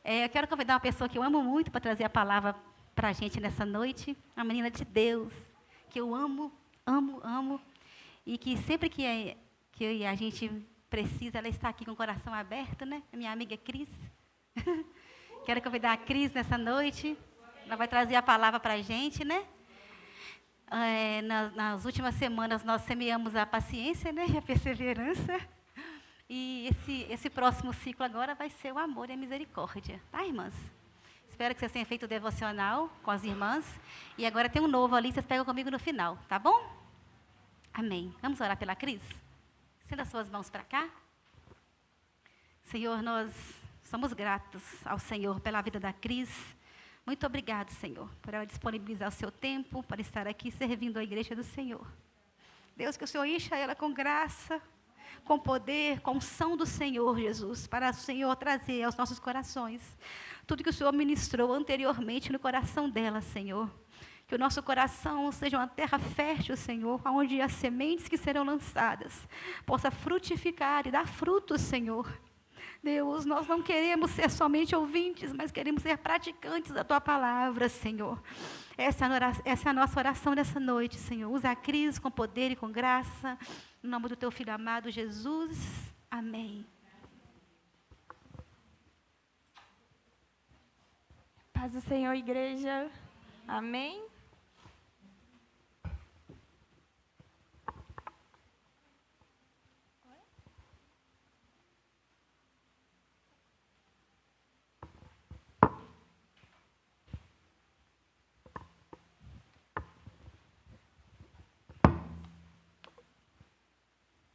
Eu quero convidar uma pessoa que eu amo muito para trazer a palavra para a gente nessa noite, uma menina de Deus, que eu amo, amo, amo, e que sempre que a gente precisa, ela está aqui com o coração aberto, né? A minha amiga Cris. Quero convidar a Cris nessa noite. Ela vai trazer a palavra para a gente, né? Nas últimas semanas nós semeamos a paciência, né? E a perseverança. E esse próximo ciclo agora vai ser o amor e a misericórdia, tá, irmãs? Espero que vocês tenham feito o devocional com as irmãs. E agora tem um novo ali, vocês pegam comigo no final, tá bom? Amém. Vamos orar pela Cris? Estenda as suas mãos para cá. Senhor, nós somos gratos ao Senhor pela vida da Cris. Muito obrigado, Senhor, por ela disponibilizar o seu tempo para estar aqui servindo a igreja do Senhor. Deus, que o Senhor encha ela com graça, com poder, com unção do Senhor, Jesus, para o Senhor trazer aos nossos corações tudo que o Senhor ministrou anteriormente no coração dela, Senhor. Que o nosso coração seja uma terra fértil, Senhor, onde as sementes que serão lançadas possam frutificar e dar frutos, Senhor. Deus, nós não queremos ser somente ouvintes, mas queremos ser praticantes da Tua palavra, Senhor. Essa é a nossa oração nessa noite, Senhor. Usa a Cris com poder e com graça. Em nome do Teu Filho amado, Jesus. Amém. Paz do Senhor, igreja. Amém.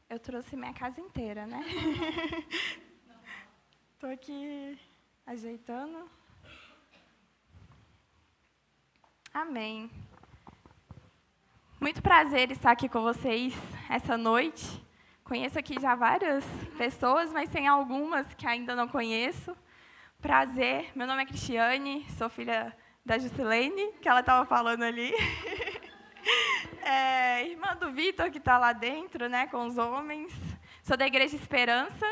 Eu trouxe minha casa inteira, né? Estou aqui ajeitando. Amém. Muito prazer estar aqui com vocês essa noite. Conheço aqui já várias pessoas, mas tem algumas que ainda não conheço. Prazer, meu nome é Cristiane, sou filha da Juscelene, que ela estava falando ali. Irmã do Vitor, que está lá dentro, né, com os homens. Sou da Igreja Esperança,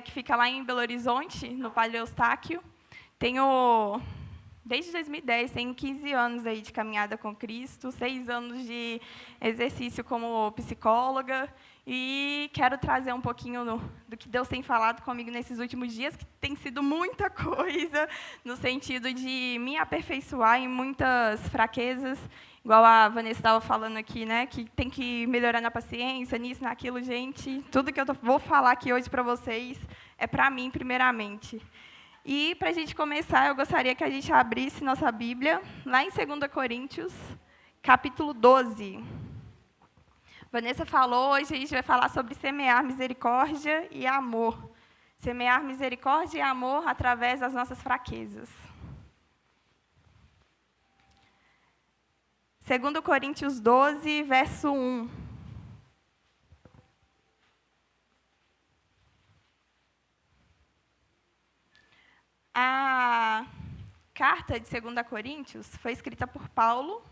que fica lá em Belo Horizonte, no Padre Eustáquio. Desde 2010, tenho 15 anos aí de caminhada com Cristo, 6 anos de exercício como psicóloga, e quero trazer um pouquinho do que Deus tem falado comigo nesses últimos dias, que tem sido muita coisa, no sentido de me aperfeiçoar em muitas fraquezas, igual a Vanessa estava falando aqui, né, que tem que melhorar na paciência, nisso, naquilo, gente. Tudo que eu vou falar aqui hoje para vocês é para mim, primeiramente. E, para a gente começar, eu gostaria que a gente abrisse nossa Bíblia, lá em 2 Coríntios, capítulo 12. Vanessa falou, hoje a gente vai falar sobre semear misericórdia e amor. Semear misericórdia e amor através das nossas fraquezas. 2 Coríntios 12, verso 1. A carta de 2 Coríntios foi escrita por Paulo.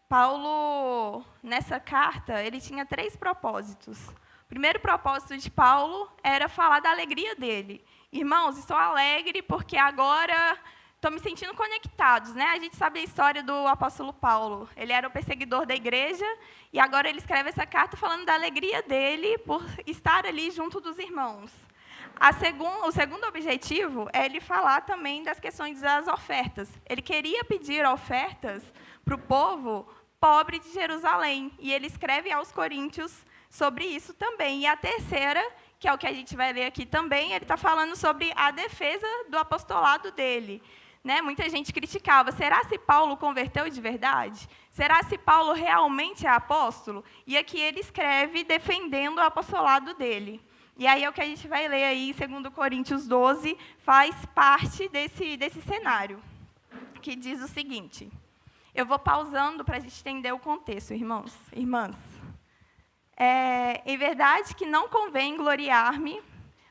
Paulo, nessa carta, ele tinha 3 propósitos. O primeiro propósito de Paulo era falar da alegria dele. Irmãos, estou alegre porque agora estou me sentindo conectados, né? A gente sabe a história do apóstolo Paulo. Ele era o perseguidor da igreja e agora ele escreve essa carta falando da alegria dele por estar ali junto dos irmãos. O segundo objetivo é ele falar também das questões das ofertas. Ele queria pedir ofertas para o povo pobre de Jerusalém. E ele escreve aos coríntios sobre isso também. E a terceira, que é o que a gente vai ler aqui também, ele está falando sobre a defesa do apostolado dele. Né? Muita gente criticava, será se Paulo converteu de verdade? Será se Paulo realmente é apóstolo? E aqui ele escreve defendendo o apostolado dele. E aí é o que a gente vai ler aí em 2 Coríntios 12, faz parte desse cenário, que diz o seguinte. Eu vou pausando para a gente entender o contexto, irmãos, irmãs. Em verdade que não convém gloriar-me,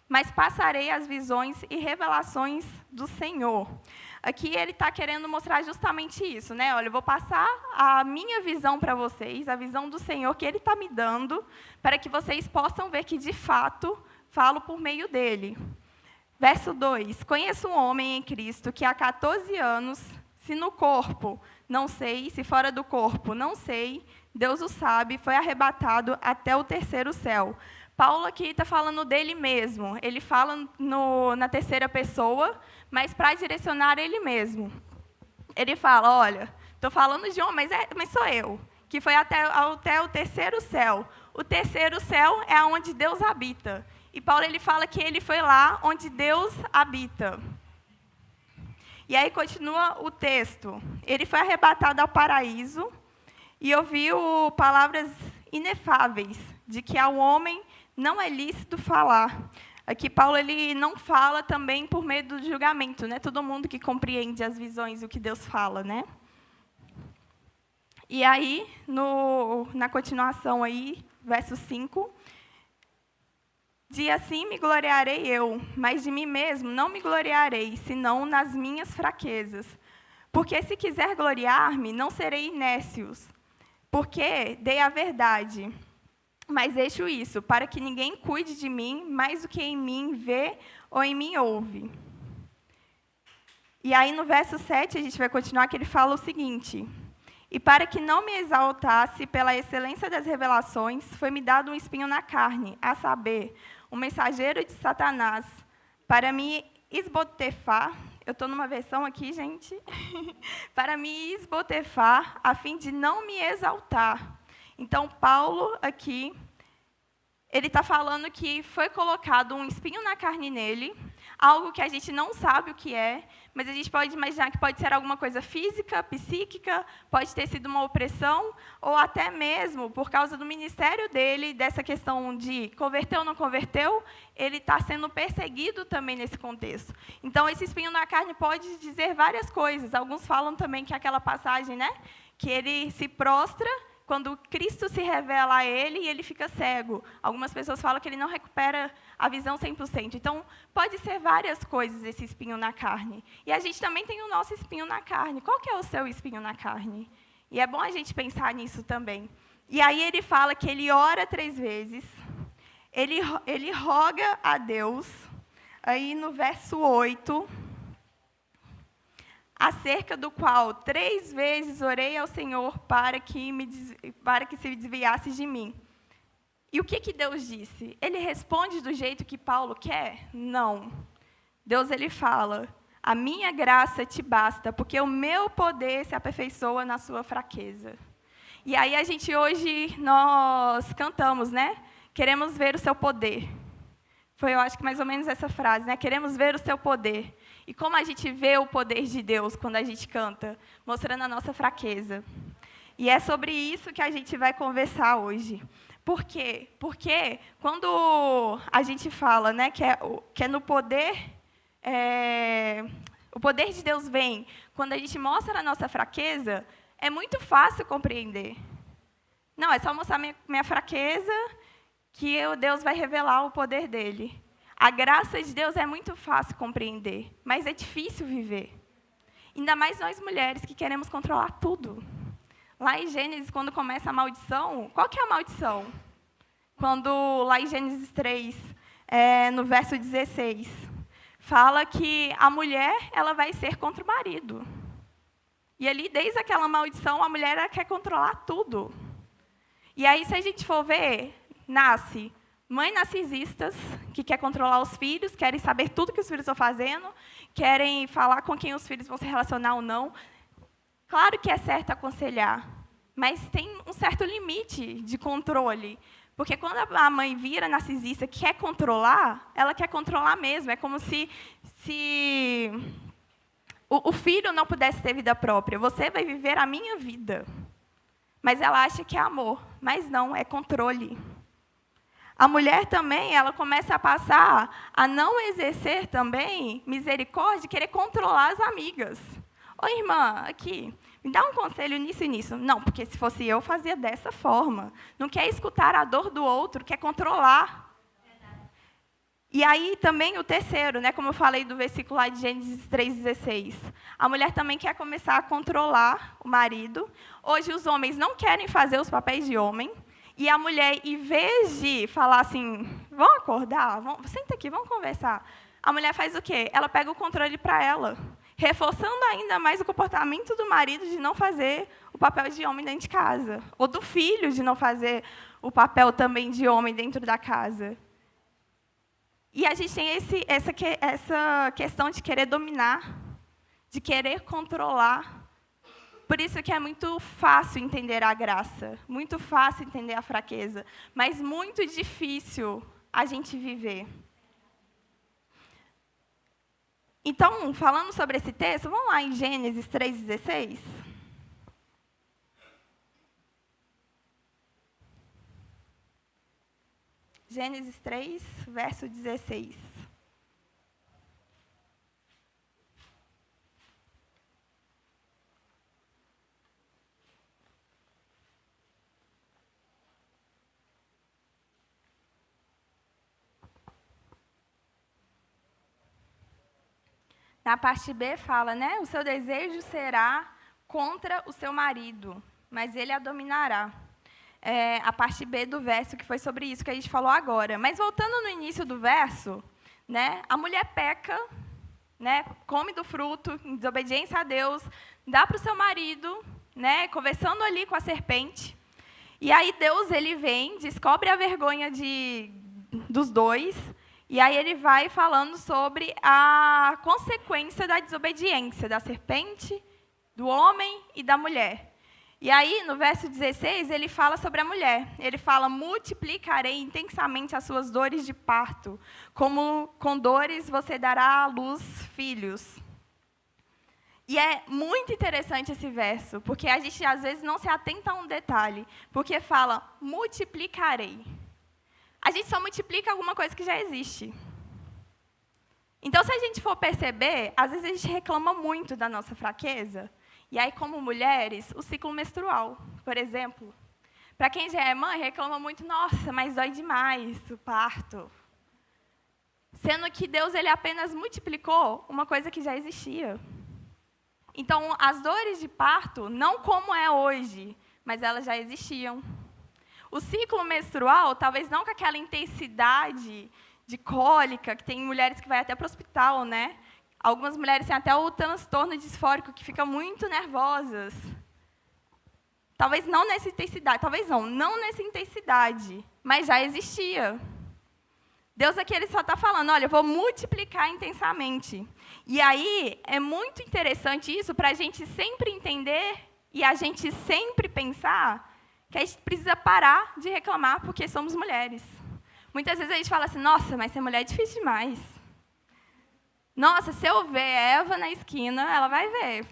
mas passarei as visões e revelações do Senhor. Aqui ele está querendo mostrar justamente isso, né? Olha, eu vou passar a minha visão para vocês, a visão do Senhor que Ele está me dando, para que vocês possam ver que, de fato, falo por meio dele. Verso 2. Conheço um homem em Cristo que há 14 anos, se no corpo, não sei, se fora do corpo, não sei, Deus o sabe, foi arrebatado até o terceiro céu. Paulo aqui está falando dele mesmo. Ele fala na terceira pessoa, mas para direcionar ele mesmo. Ele fala, olha, estou falando de um, mas sou eu, que foi até o terceiro céu. O terceiro céu é onde Deus habita. E Paulo ele fala que ele foi lá onde Deus habita. E aí continua o texto. Ele foi arrebatado ao paraíso e ouviu palavras inefáveis de que ao homem não é lícito falar. Aqui Paulo ele não fala também por medo do julgamento, né? Todo mundo que compreende as visões, o que Deus fala, né? E aí, na continuação aí, verso 5, de assim me gloriarei eu, mas de mim mesmo não me gloriarei, senão nas minhas fraquezas. Porque se quiser gloriar-me, não serei nécios, porque dei a verdade. Mas deixo isso, para que ninguém cuide de mim mais do que em mim vê ou em mim ouve. E aí, no verso 7, a gente vai continuar, que ele fala o seguinte: e para que não me exaltasse pela excelência das revelações, foi-me dado um espinho na carne, a saber, um mensageiro de Satanás, para me esbotefar. Eu estou numa versão aqui, gente. Para me esbotefar, a fim de não me exaltar. Então, Paulo, aqui, ele está falando que foi colocado um espinho na carne nele, algo que a gente não sabe o que é, mas a gente pode imaginar que pode ser alguma coisa física, psíquica, pode ter sido uma opressão, ou até mesmo, por causa do ministério dele, dessa questão de converteu ou não converteu, ele está sendo perseguido também nesse contexto. Então, esse espinho na carne pode dizer várias coisas. Alguns falam também que aquela passagem, né, que ele se prostra, quando Cristo se revela a ele e ele fica cego. Algumas pessoas falam que ele não recupera a visão 100%. Então, pode ser várias coisas esse espinho na carne. E a gente também tem o nosso espinho na carne. Qual que é o seu espinho na carne? E é bom a gente pensar nisso também. E aí ele fala que ele ora 3 vezes, ele roga a Deus. Aí no verso 8... acerca do qual 3 vezes orei ao Senhor para que se desviasse de mim. E o que Deus disse? Ele responde do jeito que Paulo quer? Não. Deus ele fala, a minha graça te basta, porque o meu poder se aperfeiçoa na sua fraqueza. E aí hoje nós cantamos, né? Queremos ver o seu poder. Foi, eu acho que mais ou menos essa frase, né? Queremos ver o seu poder. E como a gente vê o poder de Deus quando a gente canta? Mostrando a nossa fraqueza. E é sobre isso que a gente vai conversar hoje. Por quê? Porque quando a gente fala, né, que é no poder, o poder de Deus vem, quando a gente mostra a nossa fraqueza, é muito fácil compreender. Não, é só mostrar minha fraqueza que Deus vai revelar o poder dele. A graça de Deus é muito fácil compreender, mas é difícil viver. Ainda mais nós mulheres que queremos controlar tudo. Lá em Gênesis, quando começa a maldição, qual que é a maldição? Quando, lá em Gênesis 3, no verso 16, fala que a mulher ela vai ser contra o marido. E ali, desde aquela maldição, a mulher ela quer controlar tudo. E aí, se a gente for ver, nasce mães narcisistas, que querem controlar os filhos, querem saber tudo que os filhos estão fazendo, querem falar com quem os filhos vão se relacionar ou não. Claro que é certo aconselhar, mas tem um certo limite de controle. Porque quando a mãe vira narcisista, quer controlar, ela quer controlar mesmo. É como se o filho não pudesse ter vida própria. Você vai viver a minha vida. Mas ela acha que é amor. Mas não, é controle. A mulher também, ela começa a passar a não exercer também misericórdia, querer controlar as amigas. Ô, irmã, aqui, me dá um conselho nisso e nisso. Não, porque se fosse eu, fazia dessa forma. Não quer escutar a dor do outro, quer controlar. E aí também o terceiro, né, como eu falei do versículo lá de Gênesis 3,16. A mulher também quer começar a controlar o marido. Hoje os homens não querem fazer os papéis de homem. E a mulher, em vez de falar assim, vamos acordar, senta aqui, vamos conversar. a mulher faz o quê? Ela pega o controle para ela, reforçando ainda mais o comportamento do marido de não fazer o papel de homem dentro de casa, ou do filho de não fazer o papel também de homem dentro da casa. E a gente tem essa questão de querer dominar, de querer controlar. Por isso que é muito fácil entender a graça, muito fácil entender a fraqueza, mas muito difícil a gente viver. Então, falando sobre esse texto, vamos lá em Gênesis 3,16. Gênesis 3, verso 16. Na parte B fala, né? O seu desejo será contra o seu marido, mas ele a dominará. A parte B do verso, que foi sobre isso que a gente falou agora. Mas voltando no início do verso, né, a mulher peca, né, come do fruto, em desobediência a Deus, dá para o seu marido, né, conversando ali com a serpente. E aí Deus ele vem, descobre a vergonha dos dois, e aí ele vai falando sobre a consequência da desobediência da serpente, do homem e da mulher. E aí, no verso 16, ele fala sobre a mulher. Ele fala, multiplicarei intensamente as suas dores de parto, como com dores você dará à luz filhos. E é muito interessante esse verso, porque a gente, às vezes, não se atenta a um detalhe, porque fala, multiplicarei. A gente só multiplica alguma coisa que já existe. Então, se a gente for perceber, às vezes a gente reclama muito da nossa fraqueza. E aí, como mulheres, o ciclo menstrual, por exemplo. Para quem já é mãe, reclama muito, nossa, mas dói demais o parto. Sendo que Deus ele apenas multiplicou uma coisa que já existia. Então, as dores de parto, não como é hoje, mas elas já existiam. O ciclo menstrual, talvez não com aquela intensidade de cólica, que tem mulheres que vão até para o hospital, né? Algumas mulheres têm até o transtorno disfórico, que ficam muito nervosas. Talvez não nessa intensidade, não nessa intensidade, mas já existia. Deus aqui ele só está falando, olha, eu vou multiplicar intensamente. E aí, é muito interessante isso para a gente sempre entender e a gente sempre pensar que a gente precisa parar de reclamar porque somos mulheres. Muitas vezes a gente fala assim, nossa, mas ser mulher é difícil demais. Nossa, se eu ver Eva na esquina, ela vai ver.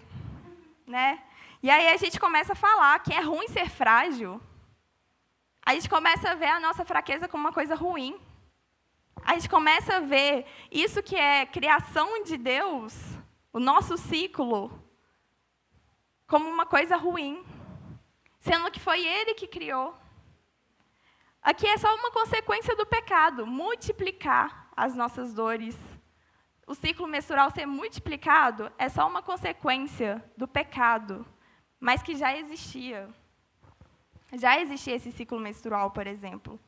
Né? E aí a gente começa a falar que é ruim ser frágil. A gente começa a ver a nossa fraqueza como uma coisa ruim. A gente começa a ver isso que é criação de Deus, o nosso ciclo, como uma coisa ruim, sendo que foi Ele que criou. Aqui é só uma consequência do pecado, multiplicar as nossas dores. O ciclo menstrual ser multiplicado é só uma consequência do pecado, mas que já existia. Já existia esse ciclo menstrual, por exemplo.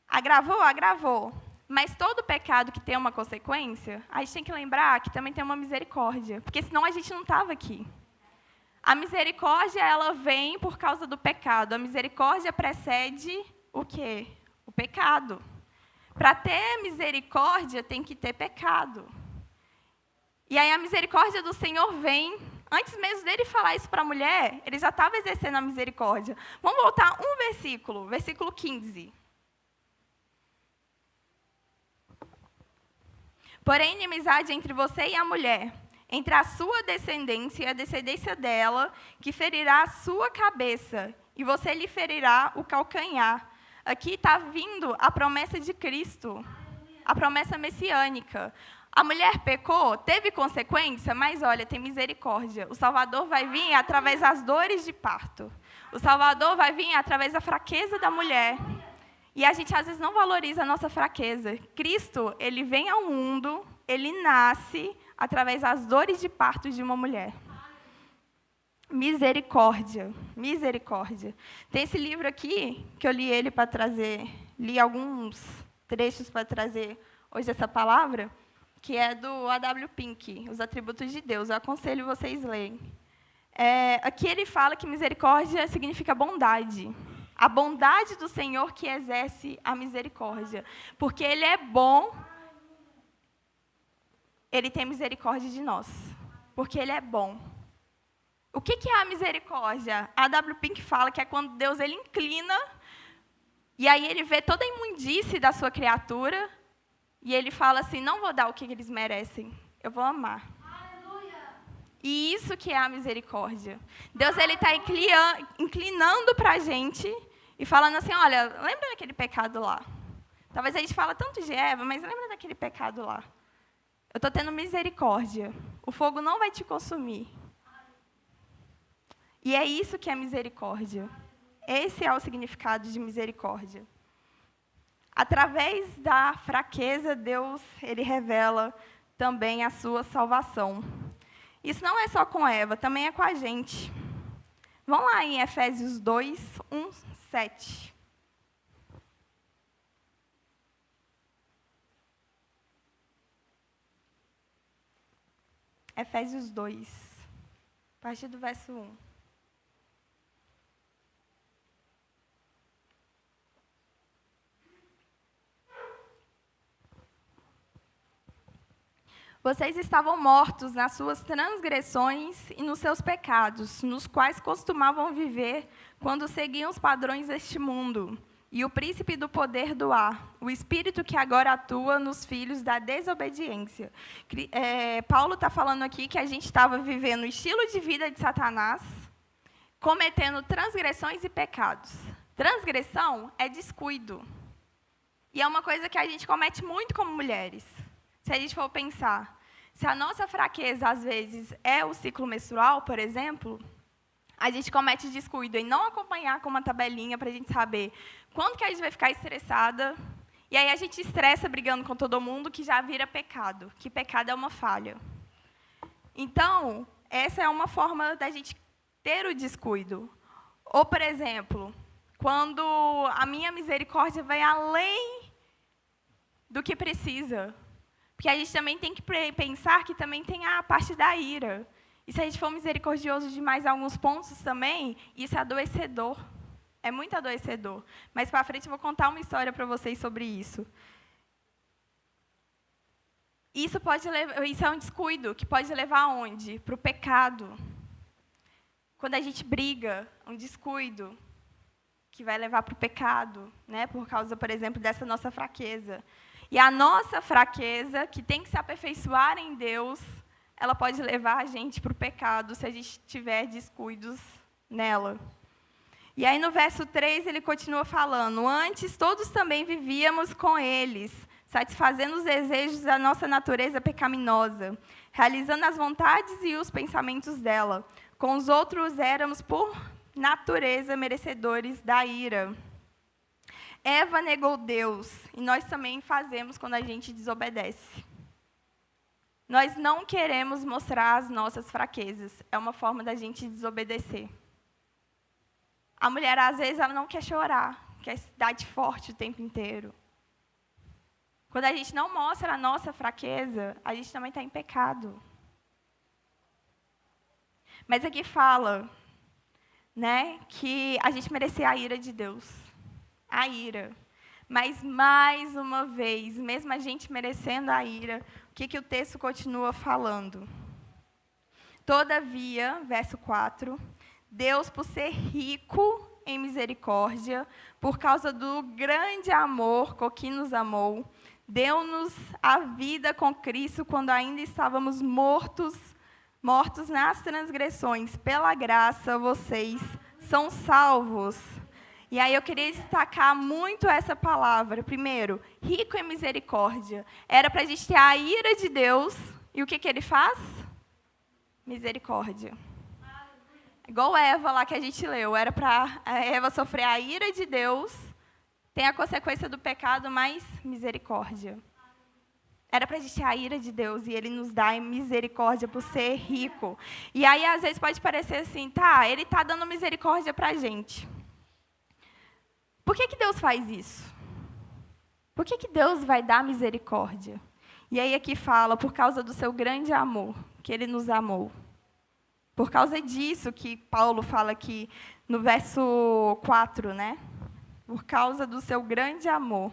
Agravou? Agravou. Mas todo pecado que tem uma consequência, a gente tem que lembrar que também tem uma misericórdia, porque senão a gente não estava aqui. A misericórdia, ela vem por causa do pecado. A misericórdia precede o quê? O pecado. Para ter misericórdia, tem que ter pecado. E aí a misericórdia do Senhor vem, antes mesmo dele falar isso para a mulher, ele já estava exercendo a misericórdia. Vamos voltar um versículo, versículo 15. Porém, inimizade entre você e a mulher, entre a sua descendência e a descendência dela, que ferirá a sua cabeça, e você lhe ferirá o calcanhar. Aqui está vindo a promessa de Cristo, a promessa messiânica. A mulher pecou, teve consequência, mas olha, tem misericórdia. O Salvador vai vir através das dores de parto. O Salvador vai vir através da fraqueza da mulher. E a gente, às vezes, não valoriza a nossa fraqueza. Cristo, ele vem ao mundo, ele nasce através das dores de parto de uma mulher. Misericórdia, misericórdia. Tem esse livro aqui, que eu li ele para trazer, li alguns trechos para trazer hoje essa palavra, que é do A.W. Pink, Os Atributos de Deus. Eu aconselho vocês lerem. Aqui ele fala que misericórdia significa bondade. A bondade do Senhor que exerce a misericórdia. Porque Ele é bom, Ele tem misericórdia de nós. Porque Ele é bom. O que é a misericórdia? A A.W. Pink fala que é quando Deus ele inclina, e aí Ele vê toda a imundície da sua criatura, e Ele fala assim, não vou dar o que eles merecem, eu vou amar. E isso que é a misericórdia. Deus está inclinando para a gente e falando assim, olha, lembra daquele pecado lá? Talvez a gente fala tanto de Eva, mas lembra daquele pecado lá? Eu estou tendo misericórdia. O fogo não vai te consumir. E é isso que é misericórdia. Esse é o significado de misericórdia. Através da fraqueza, Deus ele revela também a sua salvação. Isso não é só com Eva, também é com a gente. Vamos lá em Efésios 2, 1, 7. Efésios 2, a partir do verso 1. Vocês estavam mortos nas suas transgressões e nos seus pecados, nos quais costumavam viver quando seguiam os padrões deste mundo, e o príncipe do poder do ar, o espírito que agora atua nos filhos da desobediência. Paulo está falando aqui que a gente estava vivendo o estilo de vida de Satanás, cometendo transgressões e pecados. Transgressão é descuido. E é uma coisa que a gente comete muito como mulheres. Se a gente for pensar, se a nossa fraqueza, às vezes, é o ciclo menstrual, por exemplo, a gente comete descuido em não acompanhar com uma tabelinha para a gente saber quando que a gente vai ficar estressada, e aí a gente estressa brigando com todo mundo, que já vira pecado, que pecado é uma falha. Então, essa é uma forma da gente ter o descuido. Ou, por exemplo, quando a minha misericórdia vai além do que precisa. Porque a gente também tem que pensar que também tem a parte da ira. E se a gente for misericordioso demais em alguns pontos também, isso é adoecedor. É muito adoecedor. Mas, para frente, eu vou contar uma história para vocês sobre isso. Isso é um descuido que pode levar aonde? Para o pecado. Quando a gente briga, um descuido que vai levar para o pecado, né? Por causa, por exemplo, dessa nossa fraqueza. E a nossa fraqueza, que tem que se aperfeiçoar em Deus, ela pode levar a gente para o pecado, se a gente tiver descuidos nela. E aí, no verso 3, ele continua falando, antes todos também vivíamos com eles, satisfazendo os desejos da nossa natureza pecaminosa, realizando as vontades e os pensamentos dela. Com os outros éramos, por natureza, merecedores da ira. Eva negou Deus, e nós também fazemos quando a gente desobedece. Nós não queremos mostrar as nossas fraquezas, é uma forma da gente desobedecer. A mulher, às vezes, ela não quer chorar, quer dar de forte o tempo inteiro. Quando a gente não mostra a nossa fraqueza, a gente também está em pecado. Mas aqui fala, né, que a gente merecia a ira de Deus. A ira. Mas, mais uma vez, mesmo a gente merecendo a ira, o que o texto continua falando? Todavia, verso 4, Deus, por ser rico em misericórdia, por causa do grande amor com que nos amou, deu-nos a vida com Cristo quando ainda estávamos mortos nas transgressões. Pela graça, vocês são salvos. E aí eu queria destacar muito essa palavra. Primeiro, rico em misericórdia. Era para a gente ter a ira de Deus. E o que ele faz? Misericórdia. Igual Eva lá que a gente leu. Era para a Eva sofrer a ira de Deus. Tem a consequência do pecado, mas misericórdia. Era para a gente ter a ira de Deus. E Ele nos dá misericórdia por ser rico. E aí, às vezes, pode parecer assim, tá, Ele está dando misericórdia para a gente. Por que Deus faz isso? Por que Deus vai dar misericórdia? E aí aqui fala, por causa do seu grande amor, que Ele nos amou. Por causa disso que Paulo fala aqui no verso 4, né? Por causa do seu grande amor.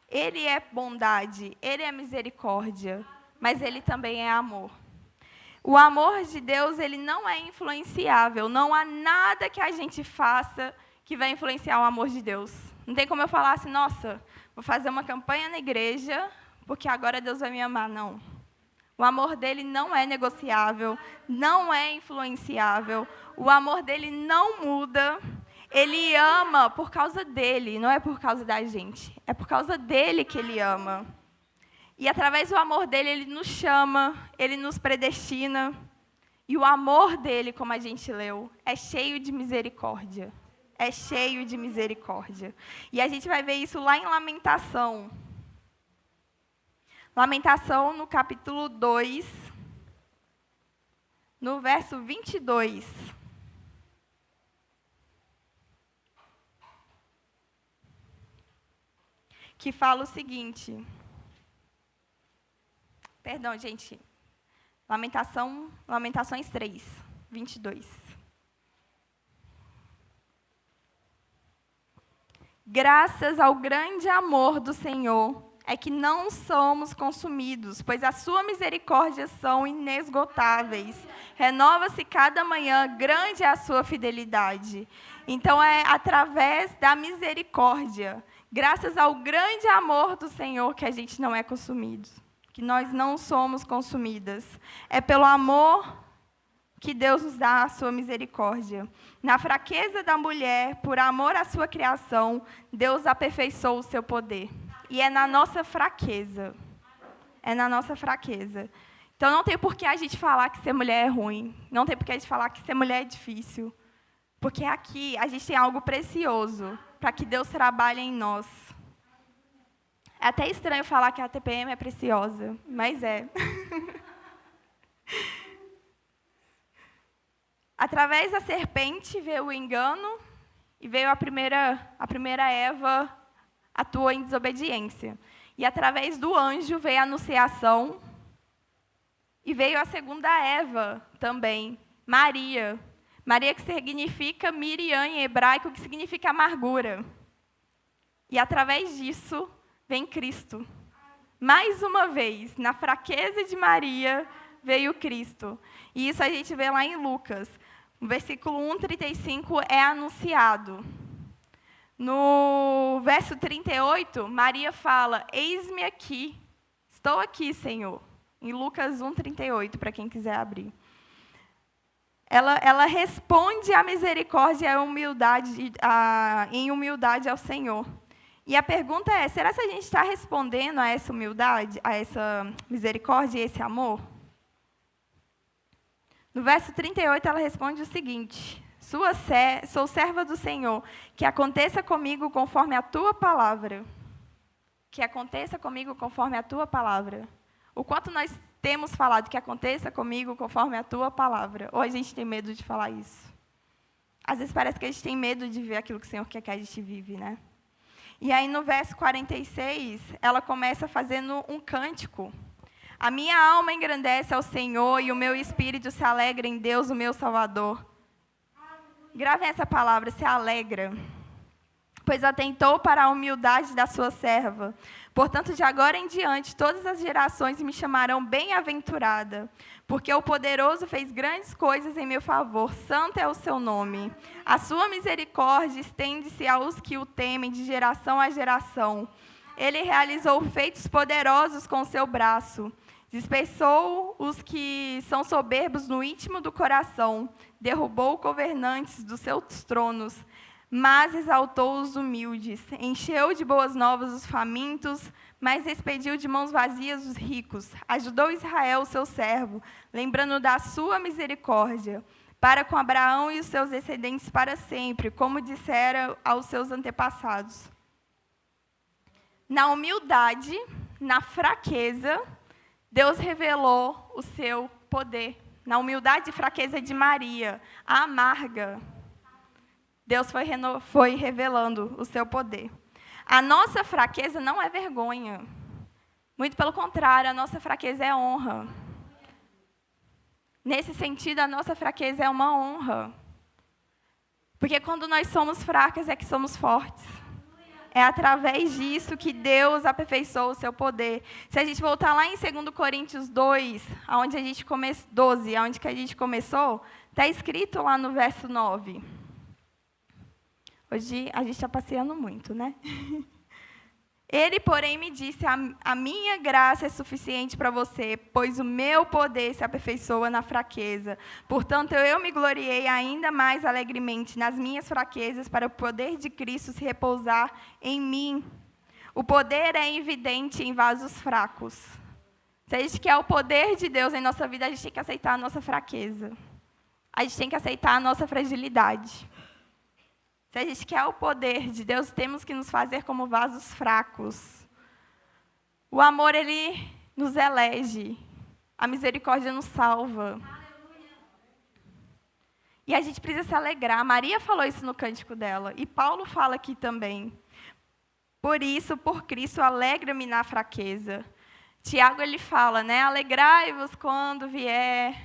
Ele é bondade, Ele é misericórdia, mas Ele também é amor. O amor de Deus, ele não é influenciável. Não há nada que a gente faça que vai influenciar o amor de Deus. Não tem como eu falar assim, nossa, vou fazer uma campanha na igreja, porque agora Deus vai me amar. Não. O amor dele não é negociável, não é influenciável. O amor dele não muda. Ele ama por causa dele, não é por causa da gente. É por causa dele que ele ama. E através do amor dele, ele nos chama, ele nos predestina. E o amor dele, como a gente leu, é cheio de misericórdia. É cheio de misericórdia. E a gente vai ver isso lá em Lamentação. Lamentação, no capítulo 2, no verso 22. Que fala o seguinte. Perdão, gente. Lamentações 3, 22. Graças ao grande amor do Senhor, é que não somos consumidos, pois a sua misericórdia são inesgotáveis. Renova-se cada manhã, grande é a sua fidelidade. Então, é através da misericórdia, graças ao grande amor do Senhor, que a gente não é consumido, que nós não somos consumidas. É pelo amor que Deus nos dá a sua misericórdia. Na fraqueza da mulher, por amor à sua criação, Deus aperfeiçoou o seu poder. E é na nossa fraqueza. É na nossa fraqueza. Então, não tem por que a gente falar que ser mulher é ruim. Não tem por que a gente falar que ser mulher é difícil. Porque aqui a gente tem algo precioso para que Deus trabalhe em nós. É até estranho falar que a TPM é preciosa, mas é. Através da serpente veio o engano e veio a primeira Eva atuou em desobediência. E através do anjo veio a anunciação e veio a segunda Eva também, Maria. Maria que significa Miriam em hebraico, que significa amargura. E através disso vem Cristo. Mais uma vez, na fraqueza de Maria, veio Cristo. E isso a gente vê lá em Lucas. No versículo 1:35 é anunciado. No verso 38, Maria fala, eis-me aqui, estou aqui, Senhor. Em Lucas 1:38, para quem quiser abrir. Ela responde à misericórdia em humildade ao Senhor. E a pergunta é, será que a gente está respondendo a essa humildade, a essa misericórdia e esse amor? No verso 38, ela responde o seguinte, sou serva do Senhor, que aconteça comigo conforme a tua palavra. Que aconteça comigo conforme a tua palavra. O quanto nós temos falado que aconteça comigo conforme a tua palavra. Ou a gente tem medo de falar isso? Às vezes parece que a gente tem medo de ver aquilo que o Senhor quer que a gente vive, né? E aí, no verso 46, ela começa fazendo um cântico. A minha alma engrandece ao Senhor e o meu espírito se alegra em Deus, o meu Salvador. Gravem essa palavra, se alegra. Pois atentou para a humildade da sua serva. Portanto, de agora em diante, todas as gerações me chamarão bem-aventurada, porque o poderoso fez grandes coisas em meu favor, santo é o seu nome. A sua misericórdia estende-se aos que o temem de geração a geração. Ele realizou feitos poderosos com o seu braço. Dispersou os que são soberbos no íntimo do coração, derrubou governantes dos seus tronos, mas exaltou os humildes, encheu de boas novas os famintos, mas despediu de mãos vazias os ricos, ajudou Israel, o seu servo, lembrando da sua misericórdia, para com Abraão e os seus descendentes para sempre, como dissera aos seus antepassados. Na humildade, na fraqueza, Deus revelou o seu poder. Na humildade e fraqueza de Maria, a amarga, Deus foi revelando o seu poder. A nossa fraqueza não é vergonha. Muito pelo contrário, a nossa fraqueza é honra. Nesse sentido, a nossa fraqueza é uma honra. Porque quando nós somos fracas é que somos fortes. É através disso que Deus aperfeiçoou o seu poder. Se a gente voltar lá em 2 Coríntios 2, onde a gente 12, onde que a gente começou, está escrito lá no verso 9. Hoje a gente está passeando muito, né? Ele, porém, me disse, a minha graça é suficiente para você, pois o meu poder se aperfeiçoa na fraqueza. Portanto, eu me gloriei ainda mais alegremente nas minhas fraquezas, para o poder de Cristo se repousar em mim. O poder é evidente em vasos fracos. Se a gente quer o poder de Deus em nossa vida, a gente tem que aceitar a nossa fraqueza. A gente tem que aceitar a nossa fragilidade. Se a gente quer o poder de Deus, temos que nos fazer como vasos fracos. O amor, ele nos elege. A misericórdia nos salva. E a gente precisa se alegrar. Maria falou isso no cântico dela. E Paulo fala aqui também. Por isso, por Cristo, alegra-me na fraqueza. Tiago, ele fala, né? Alegrai-vos quando vier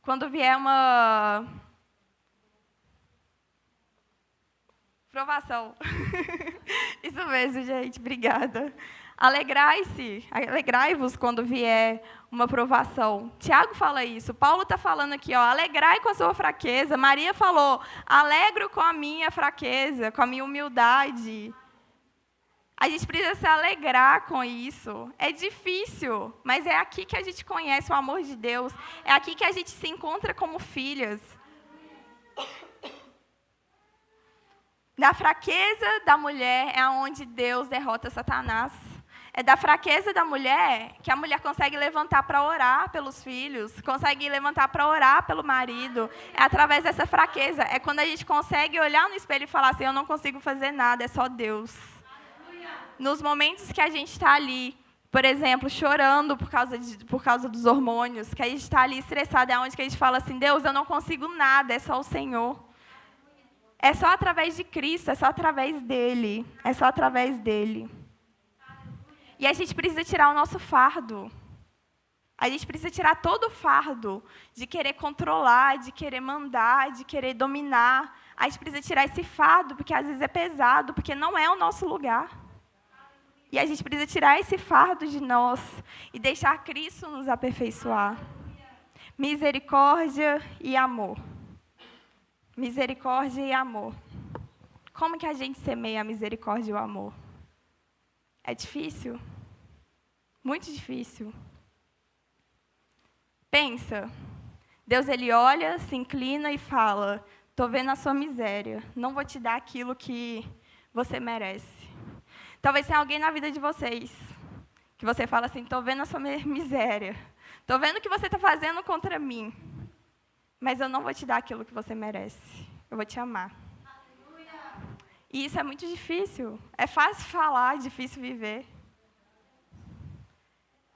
uma provação. Isso mesmo, gente. Obrigada. Alegrai-vos quando vier uma provação. Tiago fala isso. Paulo está falando aqui, ó, alegrai com a sua fraqueza. Maria falou, alegro com a minha fraqueza, com a minha humildade. A gente precisa se alegrar com isso. É difícil, mas é aqui que a gente conhece o amor de Deus. É aqui que a gente se encontra como filhas. Da fraqueza da mulher é onde Deus derrota Satanás. É da fraqueza da mulher que a mulher consegue levantar para orar pelos filhos, consegue levantar para orar pelo marido. É através dessa fraqueza. É quando a gente consegue olhar no espelho e falar assim, eu não consigo fazer nada, é só Deus. Nos momentos que a gente está ali, por exemplo, chorando por causa dos hormônios, que a gente está ali estressado, é onde que a gente fala assim, Deus, eu não consigo nada, é só o Senhor. É só através de Cristo, é só através dEle. É só através dEle. E a gente precisa tirar o nosso fardo. A gente precisa tirar todo o fardo de querer controlar, de querer mandar, de querer dominar. A gente precisa tirar esse fardo, porque às vezes é pesado, porque não é o nosso lugar. E a gente precisa tirar esse fardo de nós e deixar Cristo nos aperfeiçoar. Misericórdia e amor. Misericórdia e amor. Como que a gente semeia a misericórdia e o amor? É difícil. Muito difícil. Pensa. Deus, ele olha, se inclina e fala, estou vendo a sua miséria, não vou te dar aquilo que você merece. Talvez tenha alguém na vida de vocês que você fala assim, estou vendo a sua miséria, estou vendo o que você está fazendo contra mim, mas eu não vou te dar aquilo que você merece. Eu vou te amar. E isso é muito difícil. É fácil falar, difícil viver.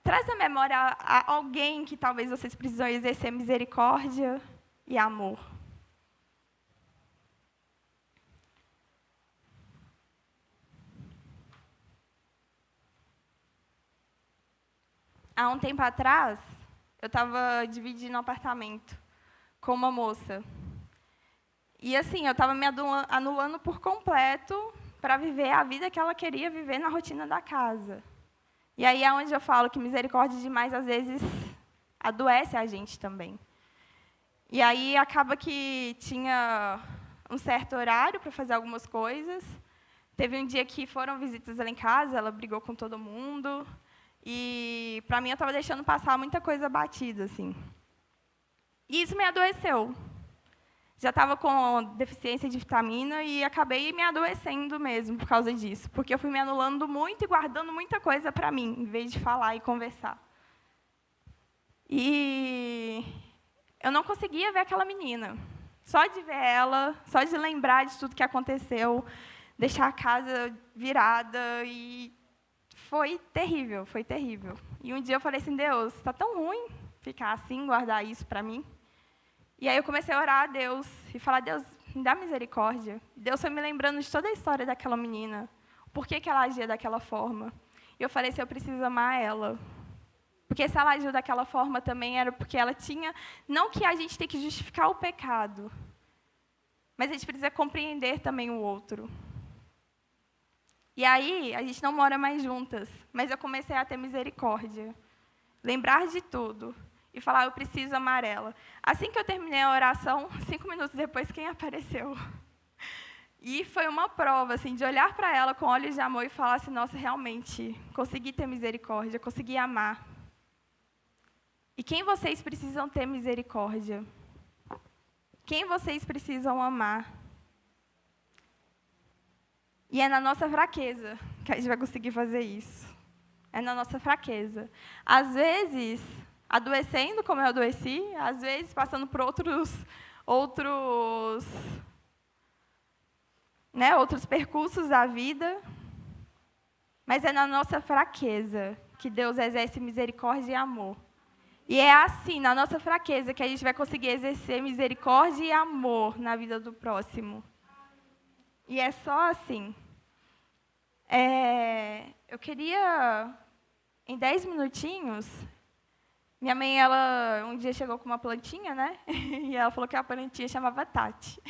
Traz à memória a alguém que talvez vocês precisam exercer misericórdia e amor. Há um tempo atrás, eu estava dividindo um apartamento com uma moça. E, assim, eu estava me anulando por completo para viver a vida que ela queria viver na rotina da casa. E aí é onde eu falo que misericórdia demais, às vezes, adoece a gente também. E aí acaba que tinha um certo horário para fazer algumas coisas. Teve um dia que foram visitas lá em casa, ela brigou com todo mundo. E, para mim, eu estava deixando passar muita coisa batida, assim. E isso me adoeceu. Já estava com deficiência de vitamina e acabei me adoecendo mesmo por causa disso. Porque eu fui me anulando muito e guardando muita coisa para mim, em vez de falar e conversar. E eu não conseguia ver aquela menina. Só de ver ela, só de lembrar de tudo que aconteceu, deixar a casa virada e... Foi terrível, foi terrível. E um dia eu falei assim, Deus, está tão ruim ficar assim, guardar isso para mim. E aí eu comecei a orar a Deus e falar, Deus, me dá misericórdia. Deus foi me lembrando de toda a história daquela menina. Por que ela agia daquela forma? E eu falei assim, eu preciso amar ela. Porque se ela agiu daquela forma também era porque ela tinha... Não que a gente tem que justificar o pecado, mas a gente precisa compreender também o outro. E aí, a gente não mora mais juntas, mas eu comecei a ter misericórdia. Lembrar de tudo. E falar, eu preciso amar ela. Assim que eu terminei a oração, 5 minutos depois, quem apareceu? E foi uma prova, assim, de olhar para ela com olhos de amor e falar assim, nossa, realmente, consegui ter misericórdia, consegui amar. E quem vocês precisam ter misericórdia? Quem vocês precisam amar? E é na nossa fraqueza que a gente vai conseguir fazer isso. É na nossa fraqueza. Às vezes, adoecendo, como eu adoeci, às vezes passando por outros percursos da vida. Mas é na nossa fraqueza que Deus exerce misericórdia e amor. E é assim, na nossa fraqueza, que a gente vai conseguir exercer misericórdia e amor na vida do próximo. E é só assim. Eu queria, em 10 minutinhos, minha mãe, ela um dia chegou com uma plantinha, né? E ela falou que a plantinha chamava Tati.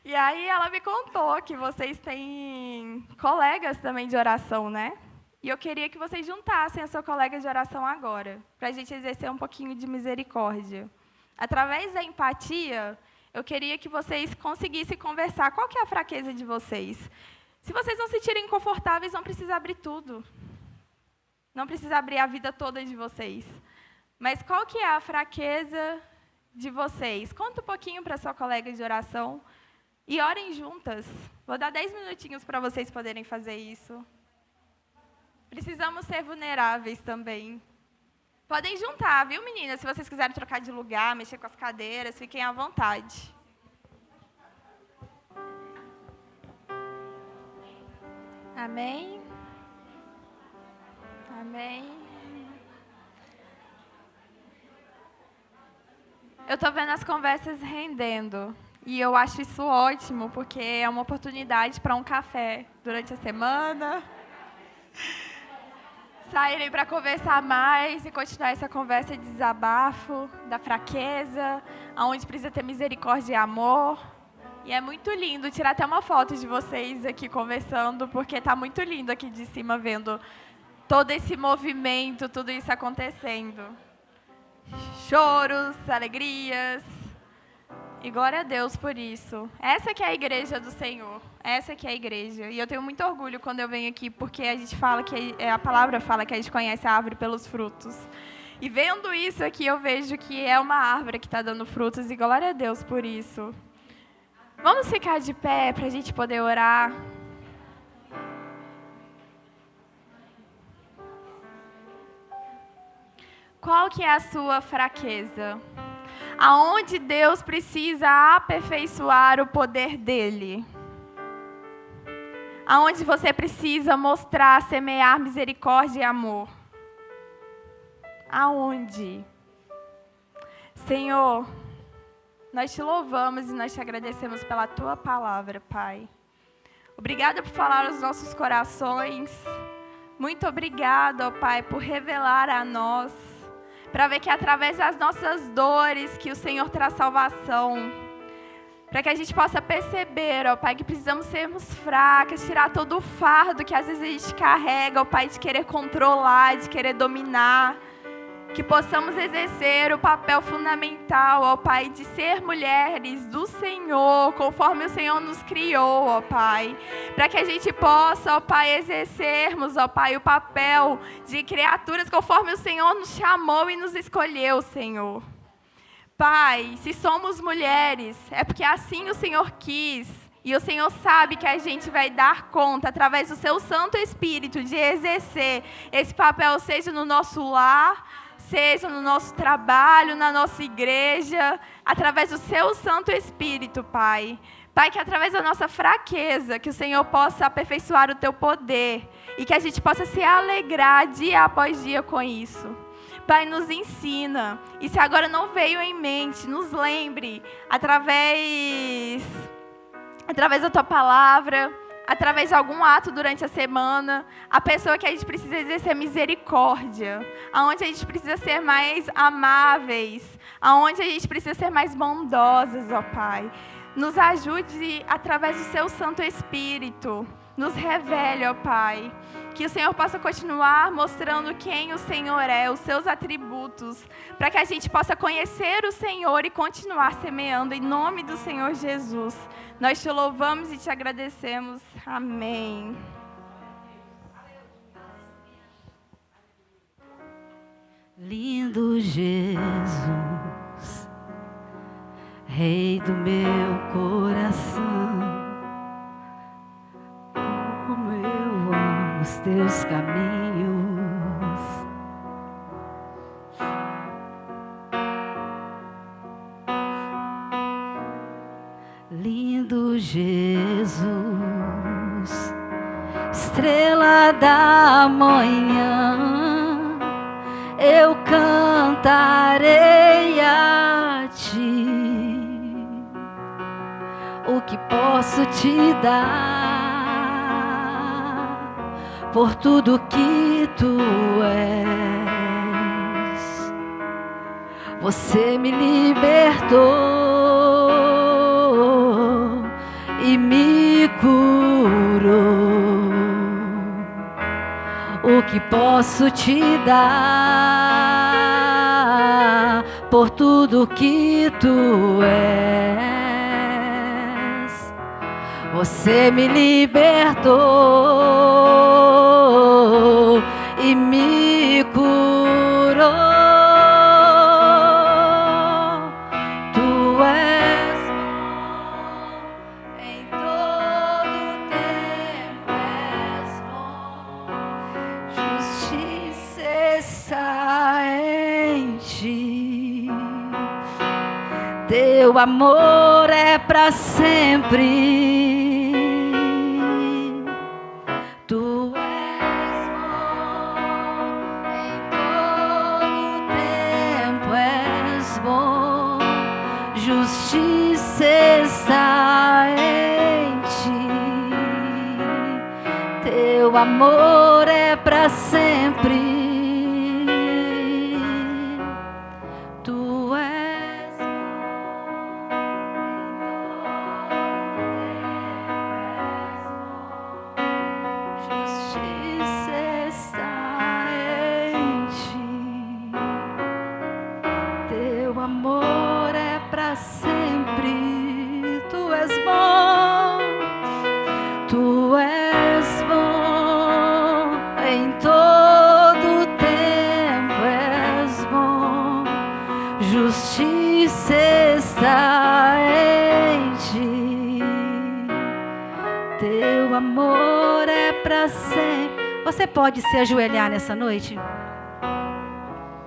E aí ela me contou que vocês têm colegas também de oração, né? E eu queria que vocês juntassem a sua colega de oração agora, para a gente exercer um pouquinho de misericórdia. Através da empatia, eu queria que vocês conseguissem conversar. Qual que é a fraqueza de vocês? Se vocês não se sentirem confortáveis, não precisa abrir tudo. Não precisa abrir a vida toda de vocês. Mas qual que é a fraqueza de vocês? Conta um pouquinho para a sua colega de oração e orem juntas. Vou dar 10 minutinhos para vocês poderem fazer isso. Precisamos ser vulneráveis também. Podem juntar, viu, meninas? Se vocês quiserem trocar de lugar, mexer com as cadeiras, fiquem à vontade. Amém? Amém? Eu estou vendo as conversas rendendo. E eu acho isso ótimo, porque é uma oportunidade para um café durante a semana. Saírem para conversar mais e continuar essa conversa de desabafo, da fraqueza, onde precisa ter misericórdia e amor. E é muito lindo, tirar até uma foto de vocês aqui conversando, porque está muito lindo aqui de cima vendo todo esse movimento, tudo isso acontecendo. Choros, alegrias. E glória a Deus por isso. Essa que é a igreja do Senhor. Essa que é a igreja. E eu tenho muito orgulho quando eu venho aqui, porque a gente fala que a palavra fala que a gente conhece a árvore pelos frutos. E vendo isso aqui, eu vejo que é uma árvore que está dando frutos, e glória a Deus por isso. Vamos ficar de pé para a gente poder orar. Qual que é a sua fraqueza? Aonde Deus precisa aperfeiçoar o poder dele? Aonde você precisa mostrar, semear misericórdia e amor? Aonde? Senhor, nós te louvamos e nós te agradecemos pela tua palavra, Pai. Obrigada por falar aos nossos corações. Muito obrigada, ó Pai, por revelar a nós, para ver que através das nossas dores que o Senhor traz salvação. Para que a gente possa perceber, ó Pai, que precisamos sermos fracas, tirar todo o fardo que às vezes a gente carrega, ó Pai, de querer controlar, de querer dominar. Que possamos exercer o papel fundamental, ó Pai, de ser mulheres do Senhor, conforme o Senhor nos criou, ó Pai. Para que a gente possa, ó Pai, exercermos, ó Pai, o papel de criaturas conforme o Senhor nos chamou e nos escolheu, Senhor. Pai, se somos mulheres, é porque assim o Senhor quis. E o Senhor sabe que a gente vai dar conta, através do seu Santo Espírito, de exercer esse papel, seja no nosso lar, seja no nosso trabalho, na nossa igreja, através do seu Santo Espírito, Pai. Pai, que através da nossa fraqueza, que o Senhor possa aperfeiçoar o teu poder e que a gente possa se alegrar dia após dia com isso. Pai, nos ensina. E se agora não veio em mente, nos lembre através da Tua palavra, através de algum ato durante a semana, a pessoa que a gente precisa exercer misericórdia, aonde a gente precisa ser mais amáveis, aonde a gente precisa ser mais bondosas, ó Pai. Nos ajude através do Seu Santo Espírito. Nos revele, ó Pai, que o Senhor possa continuar mostrando quem o Senhor é, os seus atributos, para que a gente possa conhecer o Senhor e continuar semeando em nome do Senhor Jesus. Nós te louvamos e te agradecemos. Amém. Lindo Jesus, Rei do meu coração, como eu amo os teus caminhos. Lindo Jesus, estrela da manhã, eu cantarei a Ti. O que posso te dar por tudo que Tu és? Você me libertou e me curou. O que posso te dar por tudo que Tu és? Você me libertou e me curou. Tu és bom em todo tempo, és bom. Justiça está em Ti. Teu amor é para sempre. Tu és bom em todo tempo, és bom. Justiça está em Ti. Teu amor é para sempre. Tu és bom em todo tempo, és bom. Justiça está em Ti. Teu amor é para sempre. Tu és bom. Tu és bom em todo tempo, és bom. Justiça está em Ti. Teu amor é para sempre. Você pode se ajoelhar nessa noite?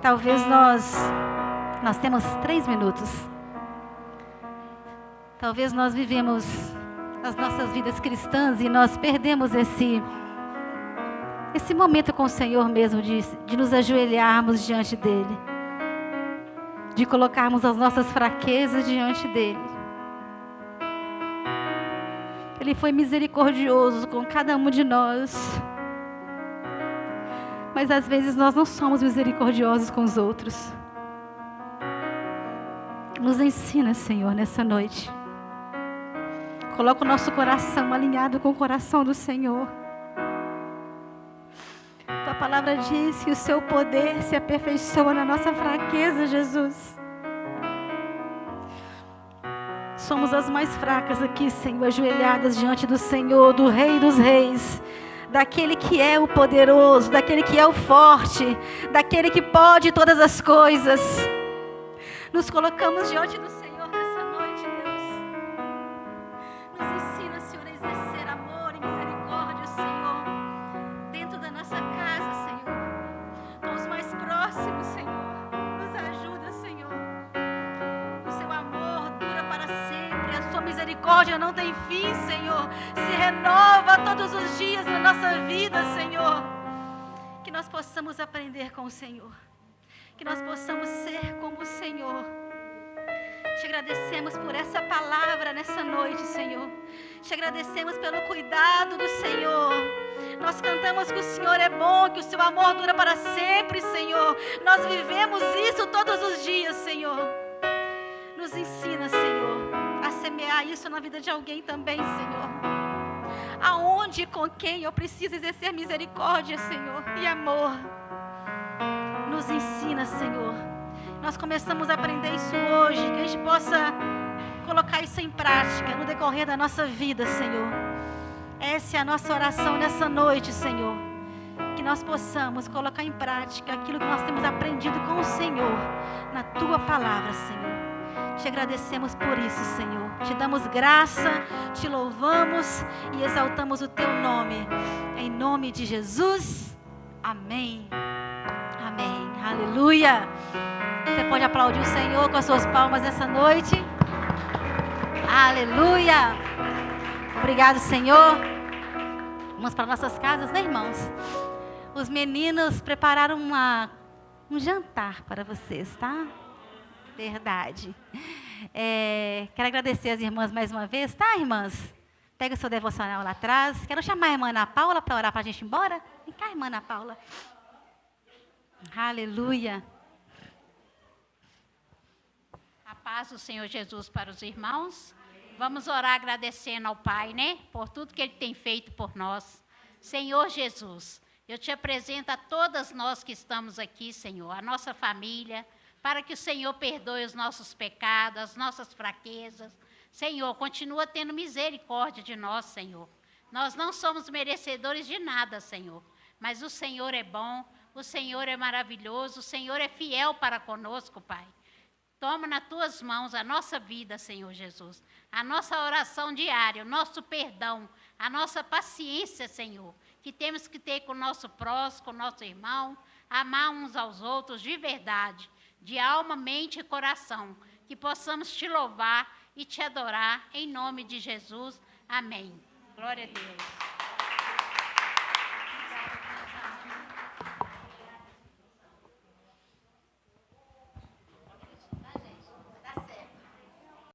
Talvez nós temos 3 minutos. Talvez nós vivemos as nossas vidas cristãs e nós perdemos esse momento com o Senhor mesmo, de nos ajoelharmos diante dEle, de colocarmos as nossas fraquezas diante dEle. Ele foi misericordioso com cada um de nós, mas às vezes nós não somos misericordiosos com os outros. Nos ensina, Senhor, nessa noite. Coloca o nosso coração alinhado com o coração do Senhor. Tua palavra diz que o Seu poder se aperfeiçoa na nossa fraqueza, Jesus. Somos as mais fracas aqui, Senhor, ajoelhadas diante do Senhor, do Rei dos Reis, daquele que é o poderoso, daquele que é o forte, daquele que pode todas as coisas. Nos colocamos diante do Senhor nessa noite, Deus. Nos ensina, Senhor, a exercer amor e misericórdia, Senhor, dentro da nossa casa, Senhor, com os mais próximos, Senhor. Nos ajuda, Senhor. O Seu amor dura para sempre, a Sua misericórdia não tem fim, Senhor. Se renova todos os dias na nossa vida, Senhor. Que nós possamos aprender com o Senhor. que nós possamos ser como o Senhor. Te agradecemos por essa palavra nessa noite, Senhor. Te agradecemos pelo cuidado do Senhor. Nós cantamos que o Senhor é bom, que o seu amor dura para sempre, Senhor. Nós vivemos isso todos os dias, Senhor. Nos ensina, Senhor, a semear isso na vida de alguém também, Senhor. Aonde e com quem eu preciso exercer misericórdia, Senhor, e amor. Nos ensina, Senhor. Nós começamos a aprender isso hoje, que a gente possa colocar isso em prática no decorrer da nossa vida, Senhor. Essa é a nossa oração nessa noite, Senhor. Que nós possamos colocar em prática aquilo que nós temos aprendido com o Senhor, na Tua palavra, Senhor. Te agradecemos por isso, Senhor. Te damos graça, te louvamos e exaltamos o Teu nome. Em nome de Jesus. Amém. Amém. Aleluia. Você pode aplaudir o Senhor com as suas palmas essa noite. Aleluia. Obrigado, Senhor. Vamos para nossas casas, né, irmãos? Os meninos prepararam um jantar para vocês, tá? Verdade. Quero agradecer as irmãs mais uma vez, tá, irmãs? Pega o seu devocional lá atrás. Quero chamar a irmã Ana Paula para orar para a gente ir embora. Vem cá, irmã Ana Paula. Aleluia. A paz do Senhor Jesus para os irmãos. Vamos orar agradecendo ao Pai, né? Por tudo que Ele tem feito por nós. Senhor Jesus, eu te apresento a todas nós que estamos aqui, Senhor, a nossa família, para que o Senhor perdoe os nossos pecados, as nossas fraquezas. Senhor, continua tendo misericórdia de nós, Senhor. Nós não somos merecedores de nada, Senhor, mas o Senhor é bom, o Senhor é maravilhoso, o Senhor é fiel para conosco, Pai. Toma nas tuas mãos a nossa vida, Senhor Jesus, a nossa oração diária, o nosso perdão, a nossa paciência, Senhor, que temos que ter com o nosso próximo, com o nosso irmão, amar uns aos outros de verdade, de alma, mente e coração, que possamos te louvar e te adorar, em nome de Jesus. Amém. Glória a Deus.